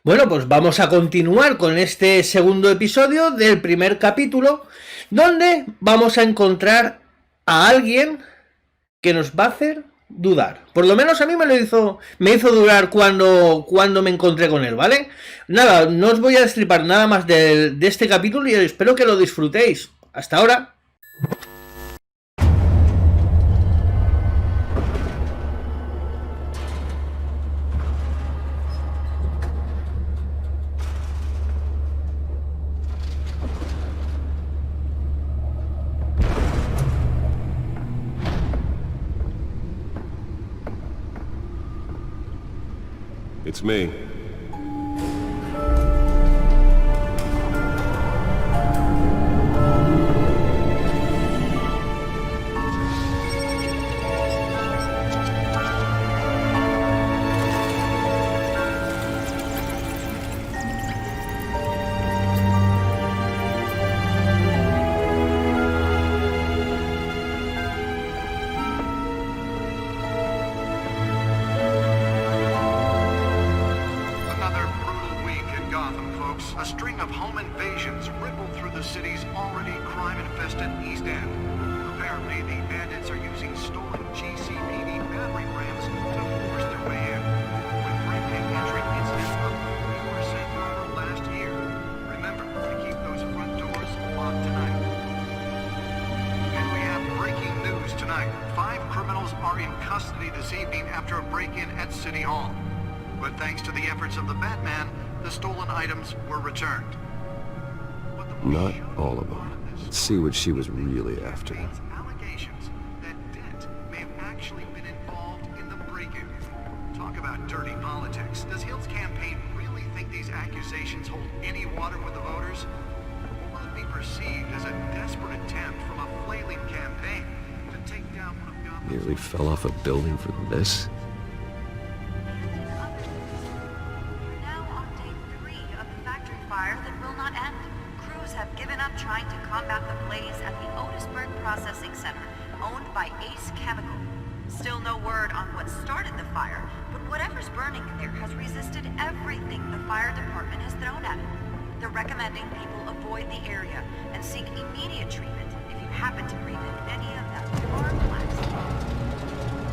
Bueno, pues vamos a continuar con este segundo episodio del primer capítulo, donde vamos a encontrar a alguien que nos va a hacer dudar. Por lo menos a mí me hizo dudar cuando me encontré con él, ¿vale? Nada, no os voy a destripar nada más de este capítulo y espero que lo disfrutéis. Hasta ahora. It's me. A string of home invasions rippled through the city's already crime-infested East End. Apparently, the bandits are using stolen GCPD battery rams to force their way in. With break-in entry incidents up 40% over last year. Remember to keep those front doors locked tonight. And we have breaking news tonight. 5 criminals are in custody this evening after a break-in at City Hall. But thanks to the efforts of the Batman, the stolen items were returned. Not all of them. Let's see what she was really after. Allegations that Dent may have actually been involved in the break-in. Talk about dirty politics. Does Hill's campaign really think these accusations hold any water with the voters? Or will it be perceived as a desperate attempt from a flailing campaign to take down one of Gotham's... Nearly fell off a building for this? Trying to combat the blaze at the Otisburg Processing Center, owned by Ace Chemical. Still no word on what started the fire, but whatever's burning there has resisted everything the fire department has thrown at it. They're recommending people avoid the area and seek immediate treatment if you happen to breathe in any of that warm plastic.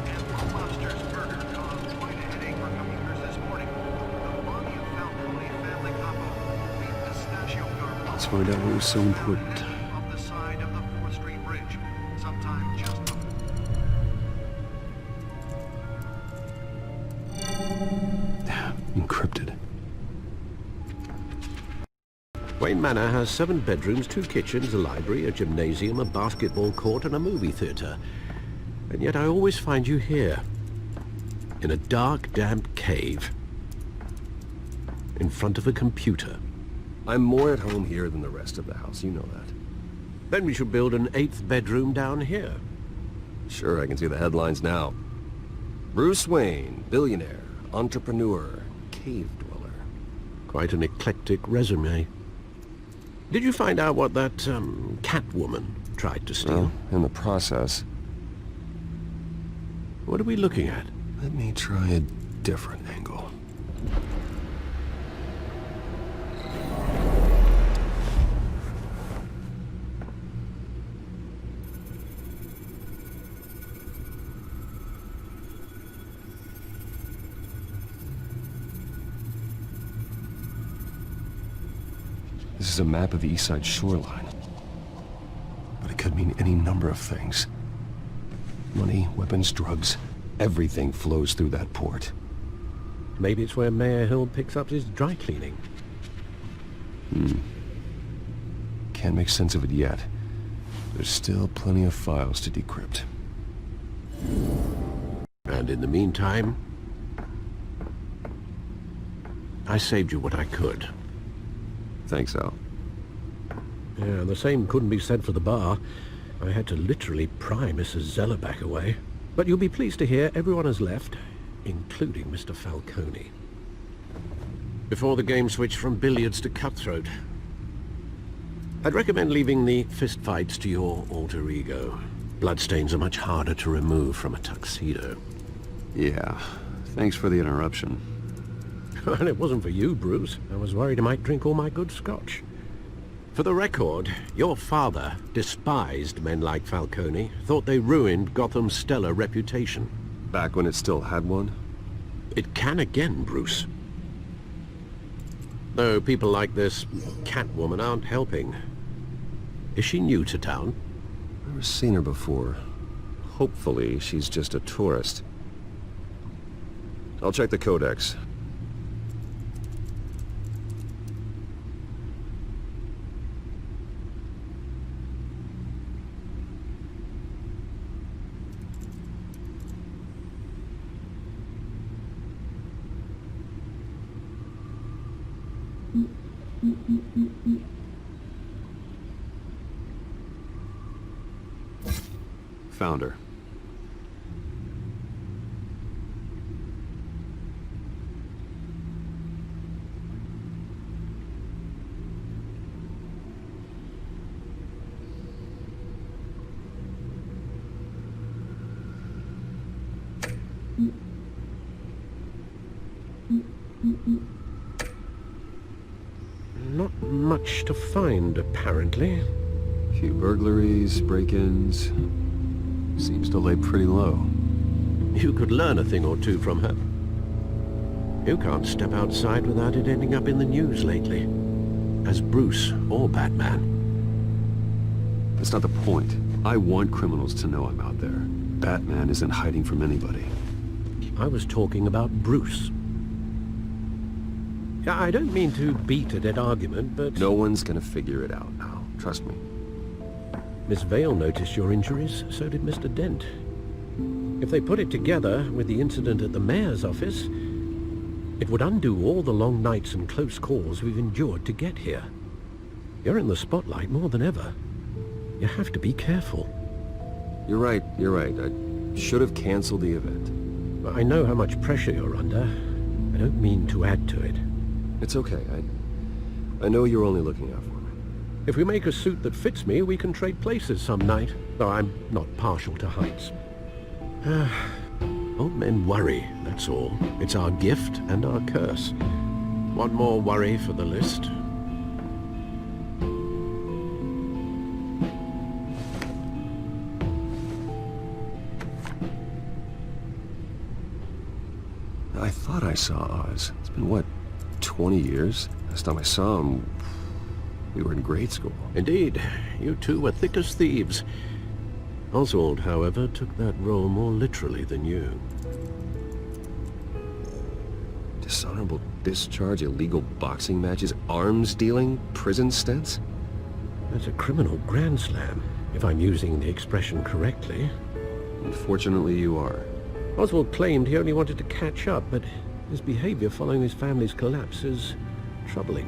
And while Lobster's murder caused quite a headache for commuters this morning, the body of Falcone family couple leave pistachio garment. Let's find out what was so important. Off the side of the 4th Street Bridge, sometime just Encrypted. Wayne Manor has 7 bedrooms, 2 kitchens, a library, a gymnasium, a basketball court and a movie theatre. And yet I always find you here, in a dark, damp cave, in front of a computer. I'm more at home here than the rest of the house, you know that. Then we should build an 8th bedroom down here. Sure, I can see the headlines now. Bruce Wayne, billionaire, entrepreneur, cave dweller. Quite an eclectic resume. Did you find out what that, Catwoman tried to steal? Well, in the process. What are we looking at? Let me try a different angle. This is a map of the East Side shoreline. But it could mean any number of things. Money, weapons, drugs, everything flows through that port. Maybe it's where Mayor Hill picks up his dry cleaning. Can't make sense of it yet. There's still plenty of files to decrypt. And in the meantime, I saved you what I could. Thanks, Al. Yeah, the same couldn't be said for the bar. I had to literally pry Mrs. Zellerback away. But you'll be pleased to hear everyone has left, including Mr. Falcone. Before the game switched from billiards to cutthroat. I'd recommend leaving the fistfights to your alter ego. Bloodstains are much harder to remove from a tuxedo. Yeah, thanks for the interruption. Well, it wasn't for you, Bruce. I was worried I might drink all my good scotch. For the record, your father despised men like Falcone, thought they ruined Gotham's stellar reputation. Back when it still had one? It can again, Bruce. Though people like this Catwoman aren't helping. Is she new to town? I've never seen her before. Hopefully, she's just a tourist. I'll check the codex. Found her. Not much to find, apparently. Few burglaries, break-ins. Seems to lay pretty low. You could learn a thing or two from her. You can't step outside without it ending up in the news lately. As Bruce or Batman. That's not the point. I want criminals to know I'm out there. Batman isn't hiding from anybody. I was talking about Bruce. I don't mean to beat a dead argument, but... No one's gonna figure it out now. Trust me. Miss Vale noticed your injuries, so did Mr. Dent. If they put it together with the incident at the mayor's office, it would undo all the long nights and close calls we've endured to get here. You're in the spotlight more than ever. You have to be careful. You're right. I should have canceled the event. I know how much pressure you're under. I don't mean to add to it. It's okay. I know you're only looking out for me. If we make a suit that fits me, we can trade places some night. Though I'm not partial to heights. Old men worry, that's all. It's our gift and our curse. One more worry for the list. I thought I saw Oz. It's been, what, 20 years? Last time I saw him, we were in grade school. Indeed, you two were thick as thieves. Oswald, however, took that role more literally than you. Dishonorable discharge, illegal boxing matches, arms dealing, prison stints? That's a criminal grand slam, if I'm using the expression correctly. Unfortunately, you are. Oswald claimed he only wanted to catch up, but his behavior following his family's collapse is troubling.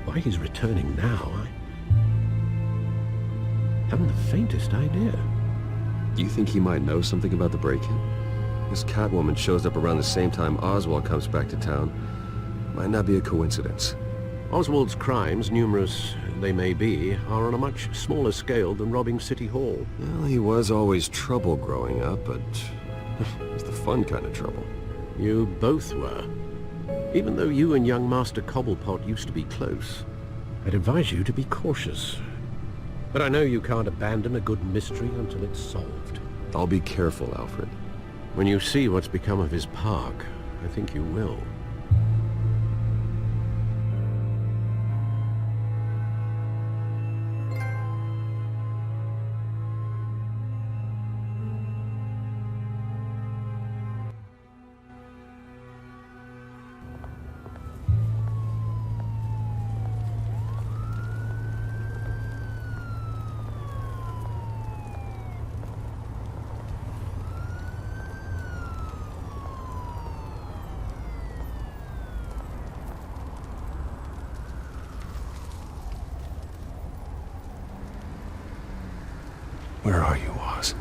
Why he's returning now, I haven't the faintest idea. You think he might know something about the break-in? This Catwoman shows up around the same time Oswald comes back to town. Might not be a coincidence. Oswald's crimes, numerous they may be, are on a much smaller scale than robbing City Hall. Well, he was always trouble growing up, but it's the fun kind of trouble. You both were. Even though you and young Master Cobblepot used to be close. I'd advise you to be cautious. But I know you can't abandon a good mystery until it's solved. I'll be careful, Alfred. When you see what's become of his park, I think you will. Where are you, Oz?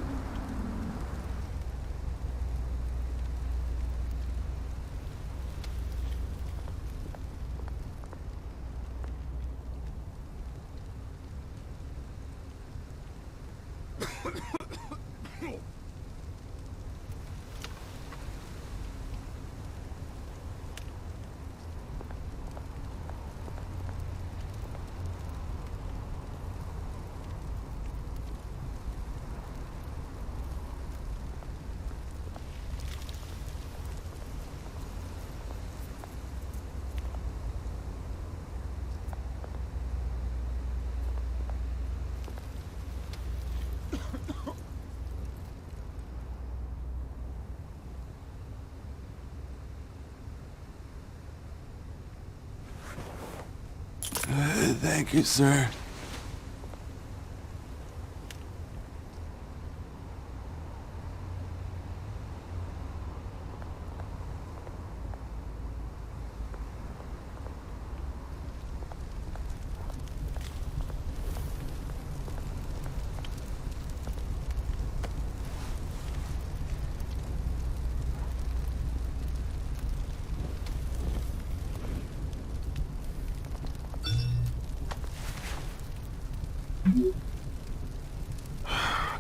Thank you, sir.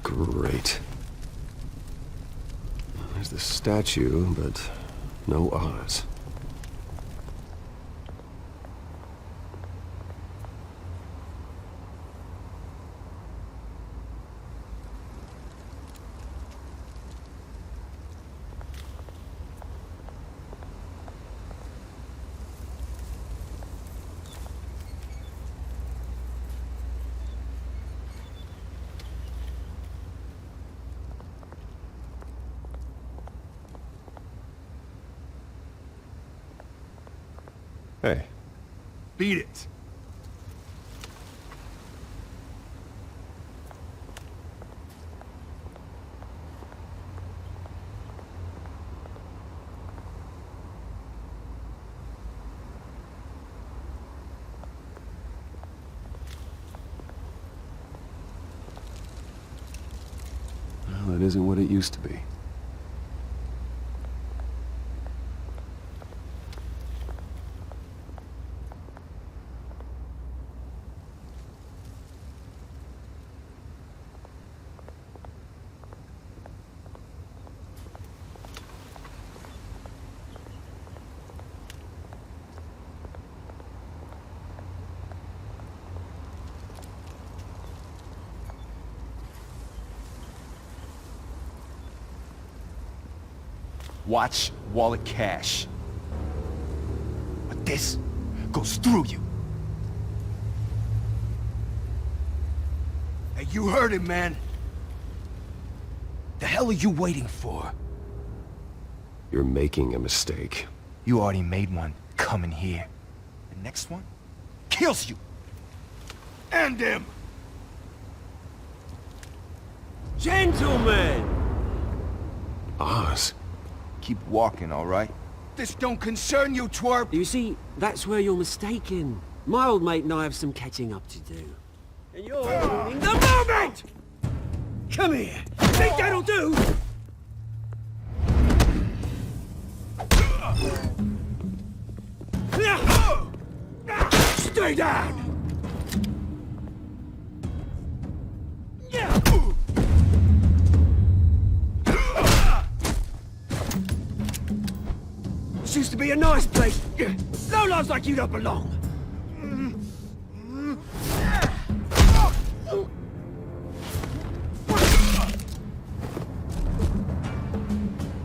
Great. There's the statue, but no Oz. Hey. Beat it. Well, it isn't what it used to be. Watch wallet cash. But this goes through you. Hey, you heard it, man. The hell are you waiting for? You're making a mistake. You already made one coming here. The next one kills you. And him. Gentlemen! Oz. Keep walking, all right? This don't concern you, twerp! You see, that's where you're mistaken. My old mate and I have some catching up to do. And you're ruining the moment! Come here! Think that'll do? Stay down! This used to be a nice place. Lowlifes like you don't belong.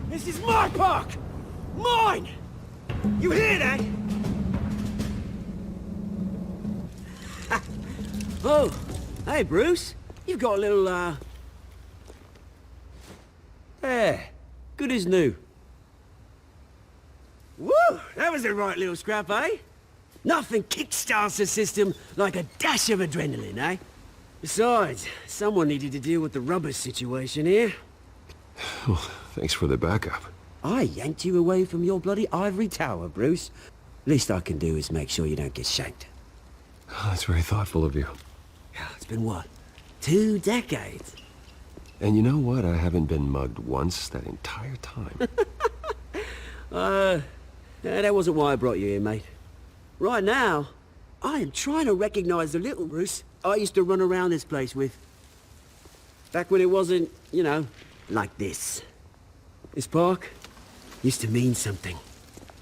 This is my park! Mine! You hear that? Oh, hey Bruce. You've got a little, There. Good as new. Woo! That was a right little scrap, eh? Nothing kickstarts the system like a dash of adrenaline, eh? Besides, someone needed to deal with the rubber situation here. Well, thanks for the backup. I yanked you away from your bloody ivory tower, Bruce. Least I can do is make sure you don't get shanked. Oh, that's very thoughtful of you. It's been what? 2 decades? And you know what? I haven't been mugged once that entire time. That wasn't why I brought you here, mate. Right now, I am trying to recognize the little Bruce I used to run around this place with. Back when it wasn't, you know, like this. This park used to mean something.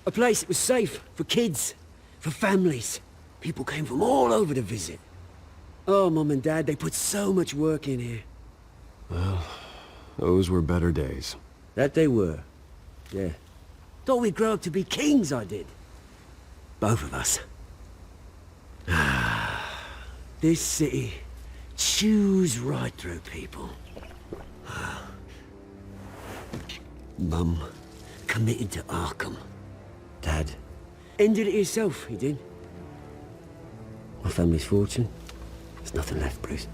A place that was safe for kids, for families. People came from all over to visit. Oh, Mum and Dad, they put so much work in here. Well, those were better days. That they were. Yeah. Thought we'd grow up to be kings, I did. Both of us. This city chews right through people. Mum committed to Arkham. Dad ended it himself, he did. My family's fortune, there's nothing left, Bruce.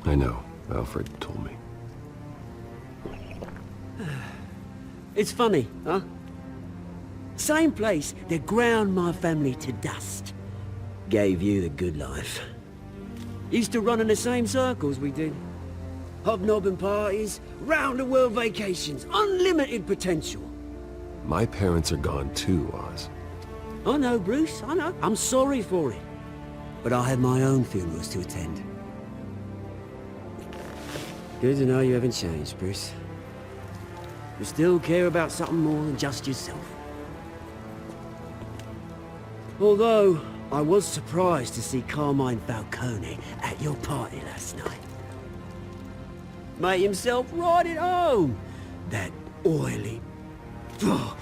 I know. Alfred told me. It's funny, huh? Same place that ground my family to dust. Gave you the good life. Used to run in the same circles we did. Hobnobbing parties, round-the-world vacations, unlimited potential. My parents are gone too, Oz. I know, Bruce, I know. I'm sorry for it. But I have my own funerals to attend. Good to know you haven't changed, Bruce. You still care about something more than just yourself. Although, I was surprised to see Carmine Falcone at your party last night. Made himself right at home. That oily... Oh,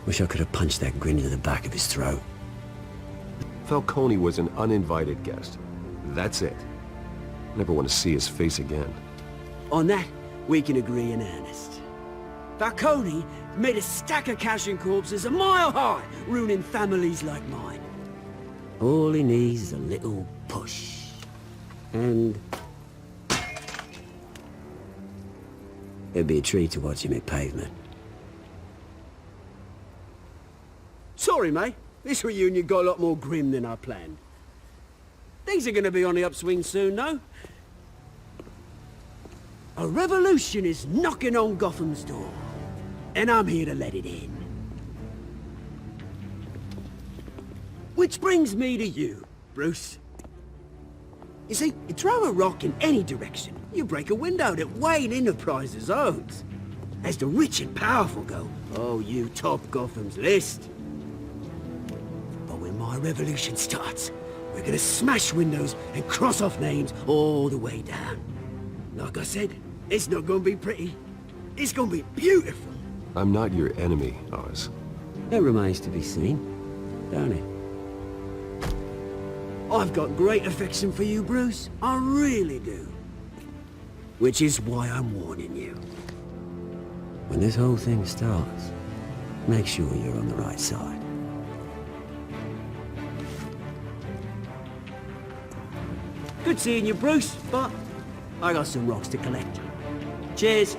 wish I could have punched that grin into the back of his throat. Falcone was an uninvited guest. That's it. Never want to see his face again. On that, we can agree in earnest. Falcone made a stack of cash and corpses a mile high, ruining families like mine. All he needs is a little push. And... it'd be a treat to watch him hit pavement. Sorry, mate. This reunion got a lot more grim than I planned. Things are gonna be on the upswing soon, though. A revolution is knocking on Gotham's door. And I'm here to let it in. Which brings me to you, Bruce. You see, you throw a rock in any direction, you break a window that Wayne Enterprises owns. As the rich and powerful go, oh, you top Gotham's list. But when my revolution starts, we're gonna smash windows and cross off names all the way down. Like I said, it's not gonna be pretty. It's gonna be beautiful. I'm not your enemy, Oz. It remains to be seen, don't it? I've got great affection for you, Bruce. I really do. Which is why I'm warning you. When this whole thing starts, make sure you're on the right side. Good seeing you, Bruce, but I got some rocks to collect. Cheers.